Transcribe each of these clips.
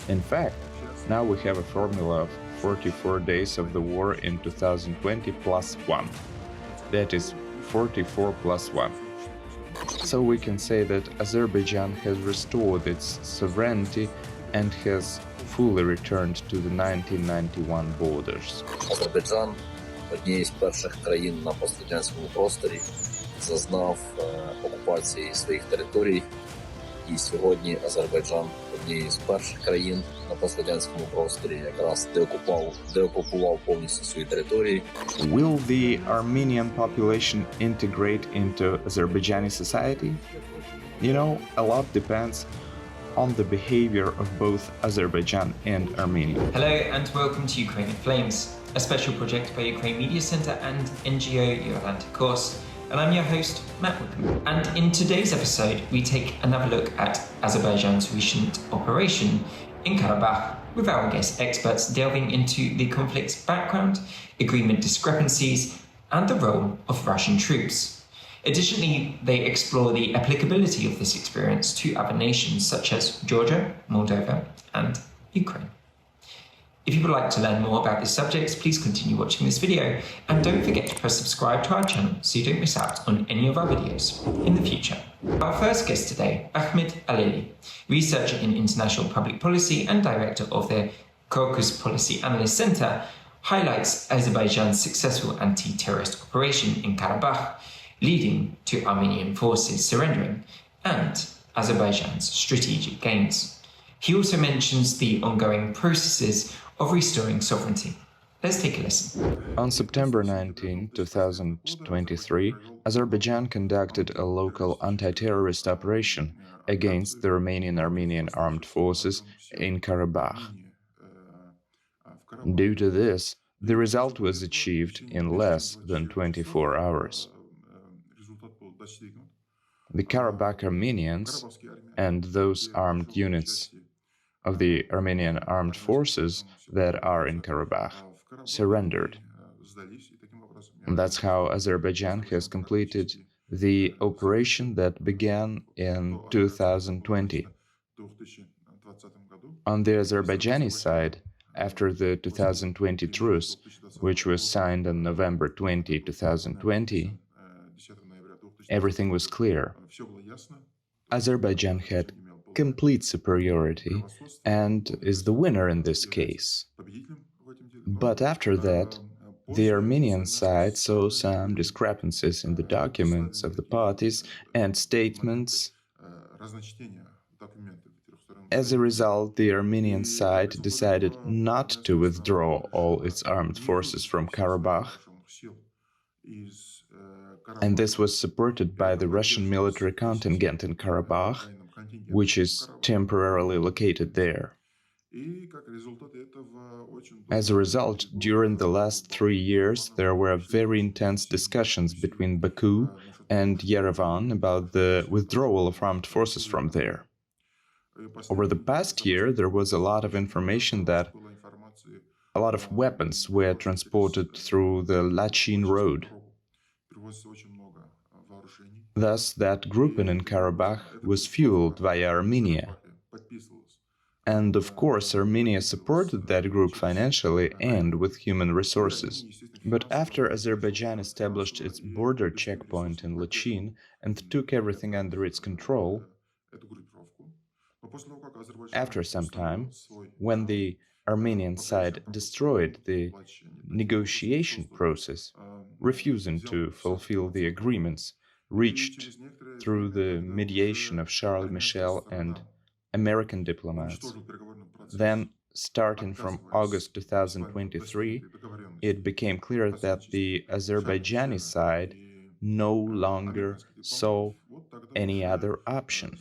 In fact, now we have a formula of 44 days of the war in 2020 plus 1. That is 44 plus 1. So we can say that Azerbaijan has restored its sovereignty and has fully returned to the 1991 borders. Азербайджан однією з перших країн на пострадянському просторі зазнав окупації своїх територій. І сьогодні Азербайджан однією з перших країн на пострадянському просторі якраз деокупував повністю свої території. Will the Armenian population integrate into Azerbaijani society? You know, a lot depends on the behavior of both Azerbaijan and Armenia. Hello and welcome to Ukraine in Flames, a special project by Ukraine Media Center and NGO Atlantic Course. And I'm your host, Matt Wickham. And in today's episode, we take another look at Azerbaijan's recent operation in Karabakh, with our guest experts delving into the conflict's background, agreement discrepancies, and the role of Russian troops. Additionally, they explore the applicability of this experience to other nations such as Georgia, Moldova, and Ukraine. If you would like to learn more about this subject, please continue watching this video and don't forget to press subscribe to our channel so you don't miss out on any of our videos in the future. Our first guest today, Ahmad Alili, researcher in international public policy and director of the Caucasus Policy Analysis Center, highlights Azerbaijan's successful anti-terrorist operation in Karabakh, leading to Armenian forces surrendering, and Azerbaijan's strategic gains. He also mentions the ongoing processes of restoring sovereignty. Let's take a listen. On September 19, 2023, Azerbaijan conducted a local anti-terrorist operation against the Romanian Armenian armed forces in Karabakh. Due to this, the result was achieved in less than 24 hours. The Karabakh Armenians and those armed units of the Armenian armed forces that are in Karabakh surrendered. And that's how Azerbaijan has completed the operation that began in 2020. On the Azerbaijani side, after the 2020 truce, which was signed on November 20, 2020, everything was clear. Azerbaijan had complete superiority and is the winner in this case. But after that, the Armenian side saw some discrepancies in the documents of the parties and statements. As a result, the Armenian side decided not to withdraw all its armed forces from Karabakh, and this was supported by the Russian military contingent in Karabakh, which is temporarily located there. As a result, during the last 3 years, there were very intense discussions between Baku and Yerevan about the withdrawal of armed forces from there. Over the past year, there was a lot of information that a lot of weapons were transported through the Lachin road. Thus, that grouping in Karabakh was fueled via Armenia. And of course, Armenia supported that group financially and with human resources. But after Azerbaijan established its border checkpoint in Lachin and took everything under its control, after some time, when the Armenian side destroyed the negotiation process, refusing to fulfill the agreements reached through the mediation of Charles Michel and American diplomats. Then, starting from August 2023, it became clear that the Azerbaijani side no longer saw any other option.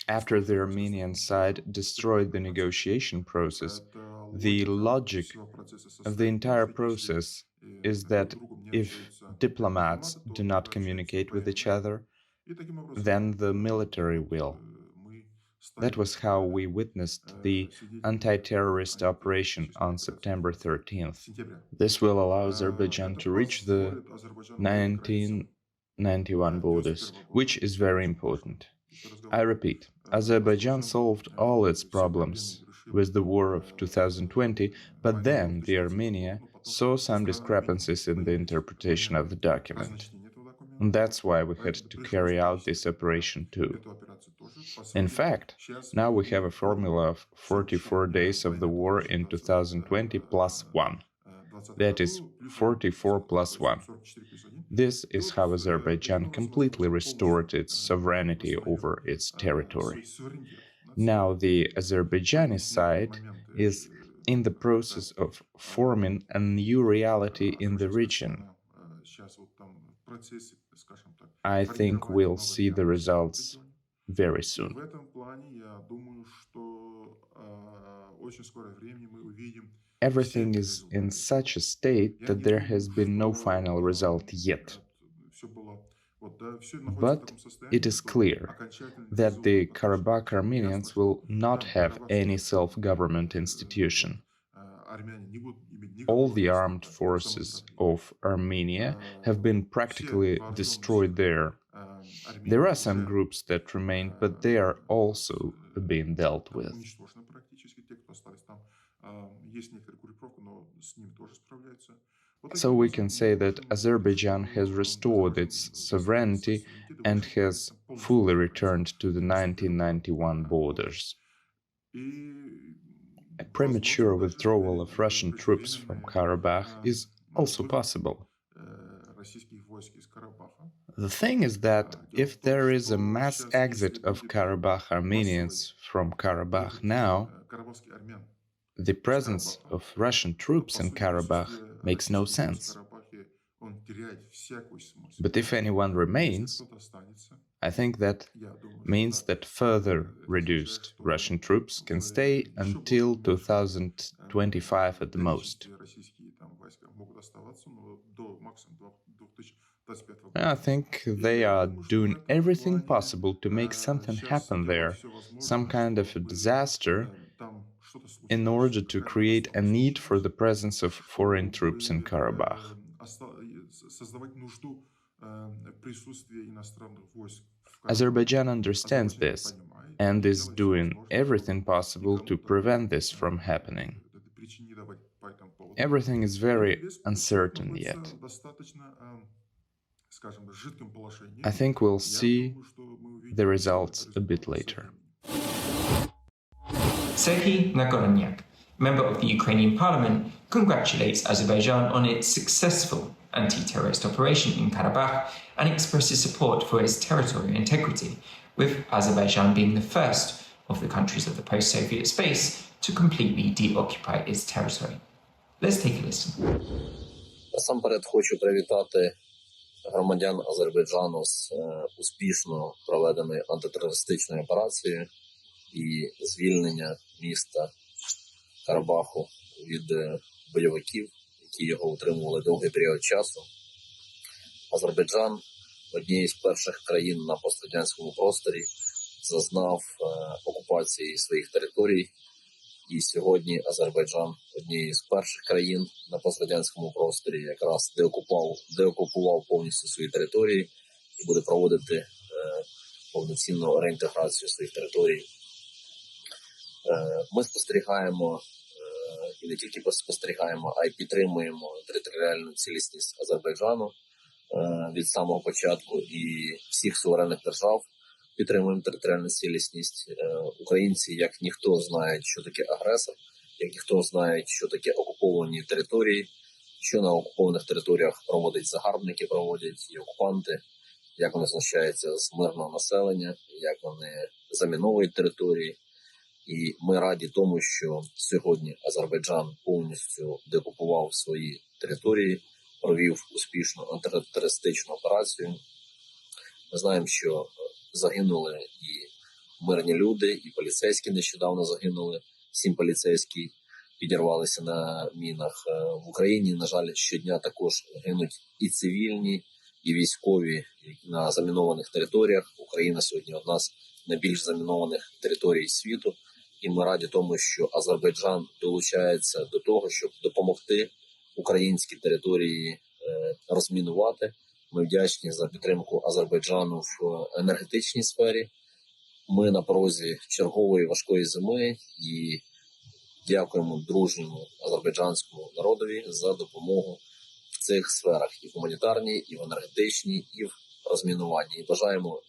After the Armenian side destroyed the negotiation process, the logic of the entire process is that if diplomats do not communicate with each other, then the military will. That was how we witnessed the anti-terrorist operation on September 13th. This will allow Azerbaijan to reach the 1991 borders, which is very important. I repeat, Azerbaijan solved all its problems with the war of 2020, but then the Armenia saw some discrepancies in the interpretation of the document. And that's why we had to carry out this operation too. In fact, now we have a formula of 44 days of the war in 2020 plus 1. That is 44 plus 1. This is how Azerbaijan completely restored its sovereignty over its territory. Now the Azerbaijani side is in the process of forming a new reality in the region. I think we'll see the results very soon. Everything is in such a state that there has been no final result yet. But it is clear that the Karabakh Armenians will not have any self-government institution. All the armed forces of Armenia have been practically destroyed there. There are some groups that remain, but they are also being dealt with. So we can say that Azerbaijan has restored its sovereignty and has fully returned to the 1991 borders. A premature withdrawal of Russian troops from Karabakh is also possible. The thing is that if there is a mass exit of Karabakh Armenians from Karabakh now, the presence of Russian troops in Karabakh makes no sense. But if anyone remains, I think that means that further reduced Russian troops can stay until 2025 at the most. I think they are doing everything possible to make something happen there, some kind of a disaster, in order to create a need for the presence of foreign troops in Karabakh. Azerbaijan understands this and is doing everything possible to prevent this from happening. Everything is very uncertain yet. I think we'll see the results a bit later. Serhiy Nagornyak, member of the Ukrainian parliament, congratulates Azerbaijan on its successful anti-terrorist operation in Karabakh and expresses support for its territorial integrity, with Azerbaijan being the first of the countries of the post-Soviet space to completely deoccupy its territory. Let's take a listen. Насамперед хочу привітати громадян Азербайджану з успішно проведеною антитерористичною операцією і звільнення міста Карабаху від бойовиків, які його утримували довгий період часу. Азербайджан, однією з перших країн на пострадянському просторі, зазнав окупації своїх територій. І сьогодні Азербайджан однією з перших країн на пострадянському просторі якраз деокупував повністю свої території і буде проводити повноцінну реінтеграцію своїх територій. Ми спостерігаємо, і не тільки спостерігаємо, а й підтримуємо територіальну цілісність Азербайджану від самого початку і всіх суверенних держав. Підтримуємо територіальну цілісність. Українці, як ніхто, знають, що таке агресор, як ніхто знає, що таке окуповані території, що на окупованих територіях проводять загарбники, проводять і окупанти, як вони знущаються з мирного населення, як вони заміновують території. І ми раді тому, що сьогодні Азербайджан повністю деокупував свої території, провів успішну антитерористичну операцію. Ми знаємо, що загинули і мирні люди, і поліцейські нещодавно загинули. 7 поліцейських підірвалися на мінах в Україні. На жаль, щодня також гинуть і цивільні, і військові на замінованих територіях. Україна сьогодні одна з найбільш замінованих територій світу. І ми раді тому, що Азербайджан долучається до того, щоб допомогти українські території розмінувати. Ми вдячні за підтримку Азербайджану в енергетичній сфері. Ми на порозі чергової важкої зими і дякуємо дружньому азербайджанському народові за допомогу в цих сферах: і в гуманітарній, і в енергетичній, і в розмінуванні. І бажаємо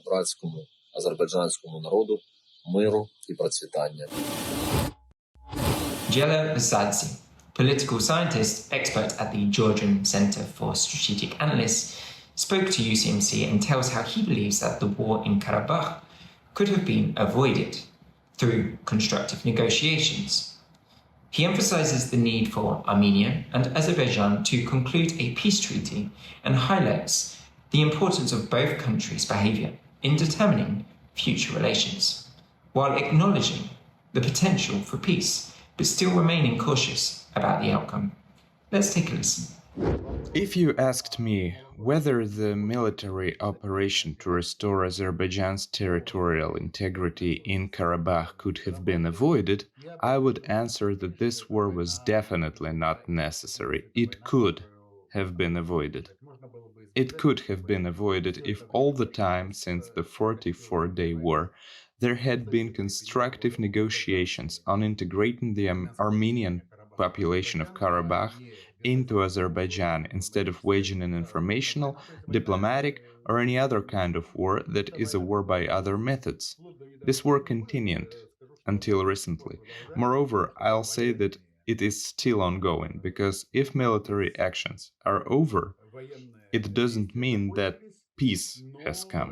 братському азербайджанському народу миру і процвітання. Gela Vasadze, political scientist, expert at the Georgian Center for Strategic Analysis, spoke to UCMC and tells how he believes that the war in Karabakh could have been avoided through constructive negotiations. He emphasizes the need for Armenia and Azerbaijan to conclude a peace treaty and highlights the importance of both countries' behavior in determining future relations, while acknowledging the potential for peace, but still remaining cautious about the outcome. Let's take a listen. If you asked me whether the military operation to restore Azerbaijan's territorial integrity in Karabakh could have been avoided, I would answer that this war was definitely not necessary. It could have been avoided. It could have been avoided if all the time since the 44-day war there had been constructive negotiations on integrating the Armenian population of Karabakh into Azerbaijan instead of waging an informational, diplomatic, or any other kind of war that is a war by other methods. This war continued until recently. Moreover, I'll say that it is still ongoing, because if military actions are over, it doesn't mean that peace has come.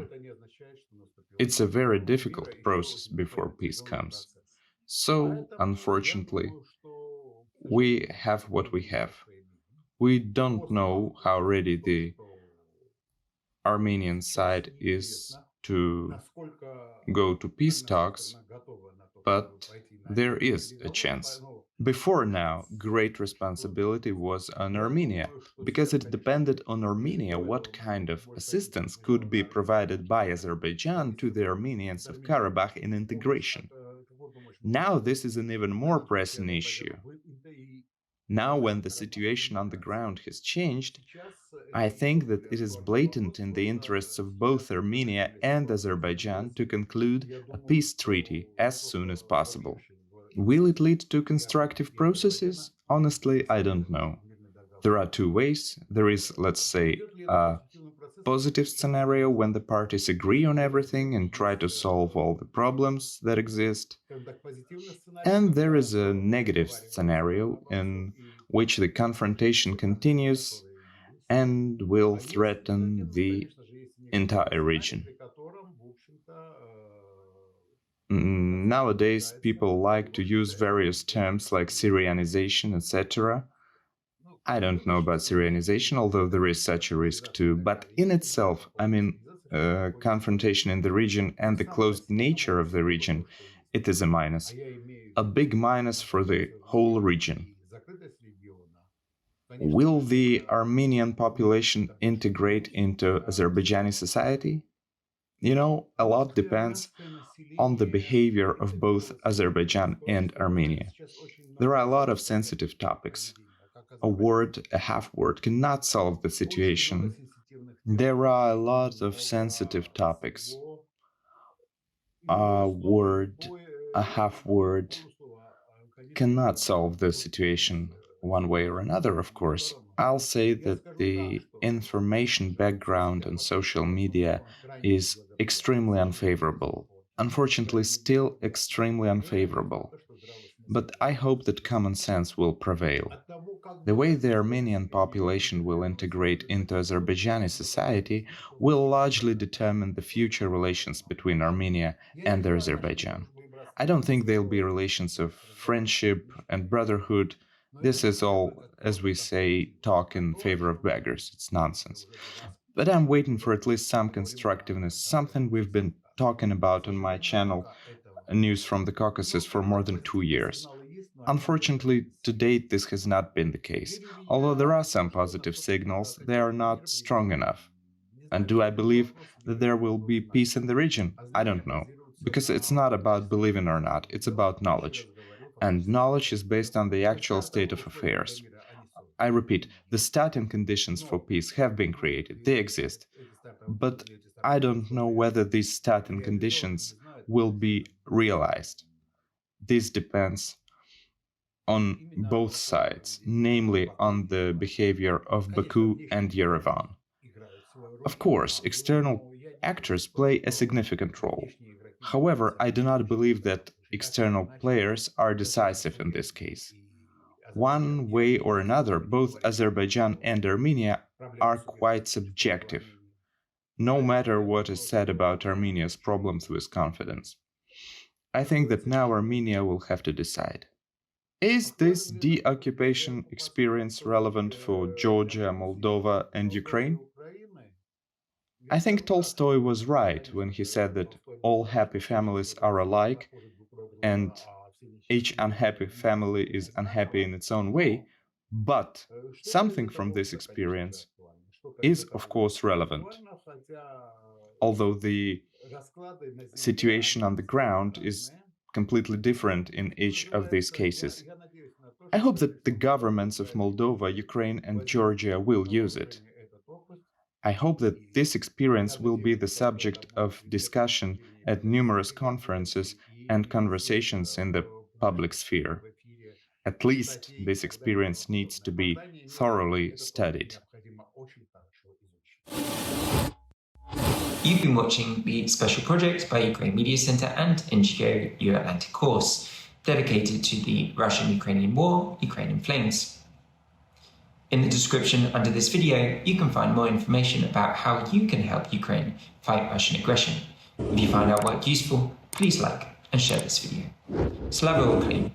It's a very difficult process before peace comes. So, unfortunately, we have what we have. We don't know how ready the Armenian side is to go to peace talks, but there is a chance. Before now, great responsibility was on Armenia, because it depended on Armenia what kind of assistance could be provided by Azerbaijan to the Armenians of Karabakh in integration. Now this is an even more pressing issue. Now, when the situation on the ground has changed, I think that it is blatant in the interests of both Armenia and Azerbaijan to conclude a peace treaty as soon as possible. Will it lead to constructive processes? Honestly, I don't know. There are two ways. There is, let's say, a positive scenario when the parties agree on everything and try to solve all the problems that exist. And there is a negative scenario in which the confrontation continues and will threaten the entire region. Nowadays, people like to use various terms like Syrianization, etc. I don't know about Syrianization, although there is such a risk too, but in itself, I mean, confrontation in the region and the closed nature of the region, it is a minus. A big minus for the whole region. Will the Armenian population integrate into Azerbaijani society? You know, a lot depends on the behavior of both Azerbaijan and Armenia. There are a lot of sensitive topics. A word, a half word cannot solve the situation. There are a lot of sensitive topics. A word, a half word cannot solve the situation one way or another, of course. I'll say that the information background on social media is extremely unfavorable. Unfortunately, still extremely unfavorable. But I hope that common sense will prevail. The way the Armenian population will integrate into Azerbaijani society will largely determine the future relations between Armenia and Azerbaijan. I don't think they'll be relations of friendship and brotherhood. This is all, as we say, talk in favor of beggars. It's nonsense. But I'm waiting for at least some constructiveness, something we've been talking about on my channel, News from the Caucasus, for more than 2 years. Unfortunately, to date, this has not been the case. Although there are some positive signals, they are not strong enough. And do I believe that there will be peace in the region? I don't know. Because it's not about believing or not, it's about knowledge. And knowledge is based on the actual state of affairs. I repeat, the starting conditions for peace have been created, they exist. But I don't know whether these starting conditions will be realized. This depends on both sides, namely on the behavior of Baku and Yerevan. Of course, external actors play a significant role. However, I do not believe that external players are decisive in this case. One way or another, both Azerbaijan and Armenia are quite subjective, no matter what is said about Armenia's problems with confidence. I think that now Armenia will have to decide. Is this de-occupation experience relevant for Georgia, Moldova, and Ukraine? I think Tolstoy was right when he said that all happy families are alike, and each unhappy family is unhappy in its own way, but something from this experience is, of course, relevant. Although the situation on the ground is completely different in each of these cases. I hope that the governments of Moldova, Ukraine, and Georgia will use it. I hope that this experience will be the subject of discussion at numerous conferences and conversations in the public sphere. At least this experience needs to be thoroughly studied. You've been watching the special project by Ukraine Media Center and NGO Euro-Atlantic course, dedicated to the Russian-Ukrainian War, Ukraine in Flames. In the description under this video, you can find more information about how you can help Ukraine fight Russian aggression. If you find our work useful, please like and share this video. Slava Ukraine!